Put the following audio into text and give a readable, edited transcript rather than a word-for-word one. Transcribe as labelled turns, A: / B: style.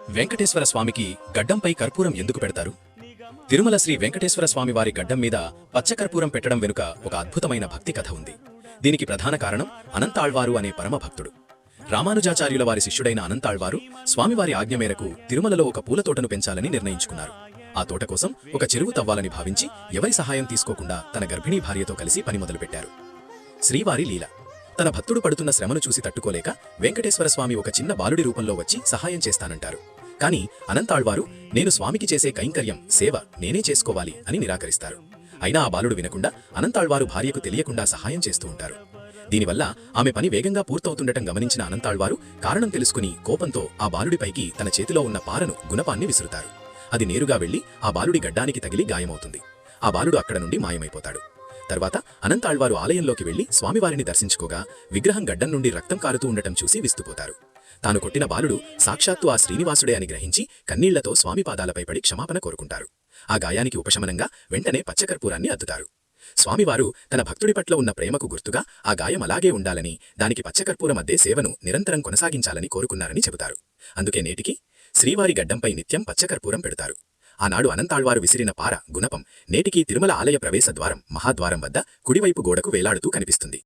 A: వెంకటేశ్వర స్వామికి గడ్డంపై కర్పూరం ఎందుకు పెడతారు? తిరుమల శ్రీ వెంకటేశ్వర స్వామి వారి గడ్డం మీద పచ్చకర్పూరం పెట్టడం వెనుక ఒక అద్భుతమైన భక్తి కథ ఉంది. దీనికి ప్రధాన కారణం అనంతాళ్వారు అనే పరమ భక్తుడు. రామానుజాచార్యుల వారి శిష్యుడైన అనంతాళ్వారు స్వామివారి ఆజ్ఞ మేరకు తిరుమలలో ఒక పూల తోటను పెంచాలని నిర్ణయించుకున్నారు. ఆ తోట కోసం ఒక చెరువు తవ్వాలని భావించి ఎవరి సహాయం తీసుకోకుండా తన గర్భిణీ భార్యతో కలిసి పని మొదలుపెట్టారు. శ్రీవారి లీల. తన భక్తుడు పడుతున్న శ్రమను చూసి తట్టుకోలేక వెంకటేశ్వర స్వామి ఒక చిన్న బాలుడి రూపంలో వచ్చి సహాయం చేస్తానంటారు. కాని అనంతాళ్వారు నేను స్వామికి చేసే కైంకర్యం సేవ నేనే చేసుకోవాలి అని నిరాకరిస్తారు. అయినా ఆ బాలుడు వినకుండా అనంతాళ్వారు భార్యకు తెలియకుండా సహాయం చేస్తూ ఉంటారు. దీనివల్ల ఆమె పని వేగంగా పూర్తవుతుండటం గమనించిన అనంతాళ్వారు కారణం తెలుసుకుని కోపంతో ఆ బాలుడిపైకి తన చేతిలో ఉన్న పారను గుణపాన్ని విసురుతారు. అది నేరుగా వెళ్లి ఆ బాలుడి గడ్డానికి తగిలి గాయమవుతుంది. ఆ బాలుడు అక్కడ నుండి మాయమైపోతాడు. తర్వాత అనంతాళ్వారు ఆలయంలోకి వెళ్లి స్వామివారిని దర్శించుకోగా విగ్రహం గడ్డం నుండి రక్తం కారుతూ ఉండటం చూసి విస్తుపోతారు. తాను కొట్టిన బాలుడు సాక్షాత్తు ఆ శ్రీనివాసుడే అని గ్రహించి కన్నీళ్లతో స్వామి పాదాలపై పడి క్షమాపణ కోరుకుంటారు. ఆ గాయానికి ఉపశమనంగా వెంటనే పచ్చకర్పూరాన్ని అద్దుతారు. స్వామివారు తన భక్తుడి పట్ల ఉన్న ప్రేమకు గుర్తుగా ఆ గాయం అలాగే ఉండాలని, దానికి పచ్చకర్పూరం అద్దే సేవను నిరంతరం కొనసాగించాలని కోరుకున్నారని చెబుతారు. అందుకే నేటికి శ్రీవారి గడ్డంపై నిత్యం పచ్చకర్పూరం పెడతారు. ఆనాడు అనంతాళ్వారు విసిరిన పార గుణపం నేటికీ తిరుమల ఆలయ ప్రవేశ ద్వారం మహాద్వారం వద్ద కుడివైపు గోడకు వేలాడుతూ కనిపిస్తుంది.